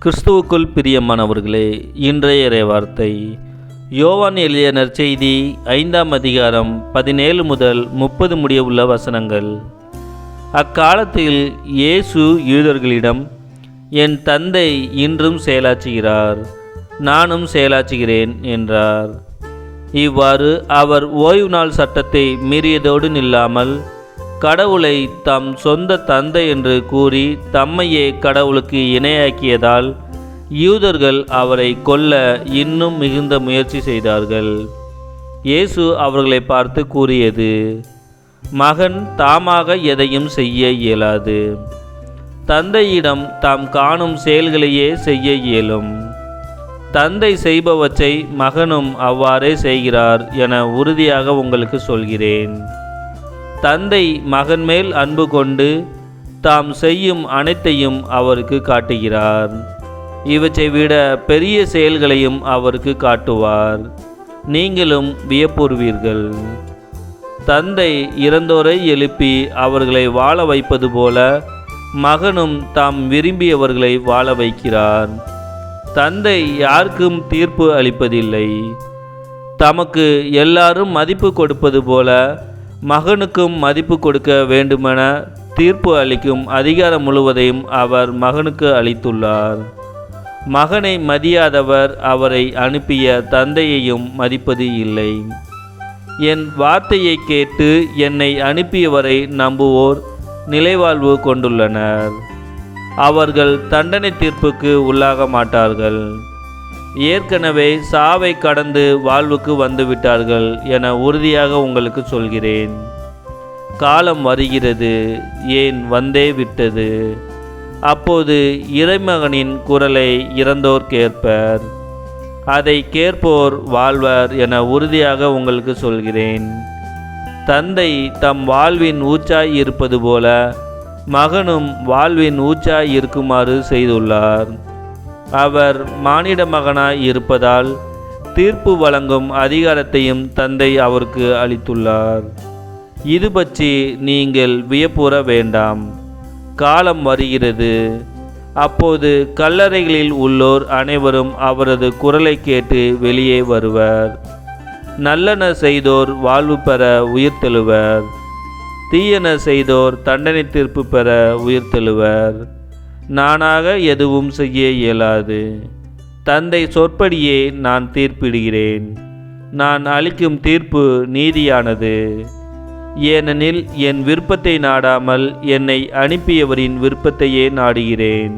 கிறிஸ்துவுக்குள் பிரியமானவர்களே, இன்றைய இறைவார்த்தை யோவான் எழுதிய நற்செய்தி 5ஆம் அதிகாரம் 17 முதல் 30 முடிய உள்ள வசனங்கள். அக்காலத்தில் இயேசு யூதர்களிடம், என் தந்தை இன்றும் செயலாற்றுகிறார், நானும் செயலாற்றுகிறேன் என்றார். இவ்வாறு அவர் ஓய்வு நாள் சட்டத்தை மீறியதோடு நில்லாமல் கடவுளை தம் சொந்த தந்தை என்று கூறி தம்மையே கடவுளுக்கு இணையாக்கியதால் யூதர்கள் அவரை கொல்ல இன்னும் மிகுந்த முயற்சி செய்தார்கள். இயேசு அவர்களை பார்த்து கூறியது, மகன் தாமாக எதையும் செய்ய இயலாது. தந்தையிடம் தாம் காணும் செயல்களையே செய்ய இயலும். தந்தை செய்பவற்றை மகனும் அவ்வாறே செய்கிறார் என உறுதியாக உங்களுக்கு சொல்கிறேன். தந்தை மகன் மேல் அன்பு கொண்டு தாம் செய்யும் அனைத்தையும் அவருக்கு காட்டுகிறார். இவற்றை விட பெரிய செயல்களையும் அவருக்கு காட்டுவார். நீங்களும் வியப்புறுவீர்கள். தந்தை இறந்தோரை எழுப்பி அவர்களை வாழ வைப்பது போல மகனும் தாம் விரும்பியவர்களை வாழ வைக்கிறார். தந்தை யாருக்கும் தீர்ப்பு அளிப்பதில்லை. தமக்கு எல்லாரும் மதிப்பு கொடுப்பது போல மகனுக்கும் மதிப்பு கொடுக்க வேண்டுமென தீர்ப்பு அளிக்கும் அதிகாரம் முழுவதையும் அவர் மகனுக்கு அளித்துள்ளார். மகனை மதியாதவர் அவரை அனுப்பிய தந்தையையும் மதிப்பது இல்லை. என் வார்த்தையை கேட்டு என்னை அனுப்பியவரை நம்புவோர் நிலைவாழ்வு கொண்டுள்ளனர். அவர்கள் தண்டனை தீர்ப்புக்கு உள்ளாக மாட்டார்கள். ஏற்கனவே சாவை கடந்து வாழ்வுக்கு வந்துவிட்டார்கள் என உறுதியாக உங்களுக்கு சொல்கிறேன். காலம் வருகிறது, ஏன் வந்தே விட்டது. அப்போது இறைமகனின் குரலை இறந்தோர் கேட்பர். அதை கேட்போர் வாழ்வர் என உறுதியாக உங்களுக்கு சொல்கிறேன். தந்தை தம் வாழ்வின் ஊச்சாய் இருப்பது போல மகனும் வாழ்வின் ஊச்சாய் இருக்குமாறு செய்துள்ளார். அவர் மானிட மகனாய் இருப்பதால் தீர்ப்பு வழங்கும் அதிகாரத்தையும் தந்தை அவருக்கு அளித்துள்ளார். இது பற்றி நீங்கள் வியப்புற வேண்டாம். காலம் வருகிறது, அப்போது கல்லறைகளில் உள்ளோர் அனைவரும் அவரது குரலை கேட்டு வெளியே வருவர். நல்லன செய்தோர் வாழ்வு பெற உயிர்த்தெழுவர், தீயன செய்தோர் தண்டனை தீர்ப்பு பெற உயிர்த்தெழுவர். நானாக எதுவும் செய்ய இயலாது. தந்தை சொற்படியே நான் தீர்ப்பிடுகிறேன். நான் அளிக்கும் தீர்ப்பு நீதியானது. ஏனெனில் என் விருப்பத்தை நாடாமல் என்னை அனுப்பியவரின் விருப்பத்தையே நாடுகிறேன்.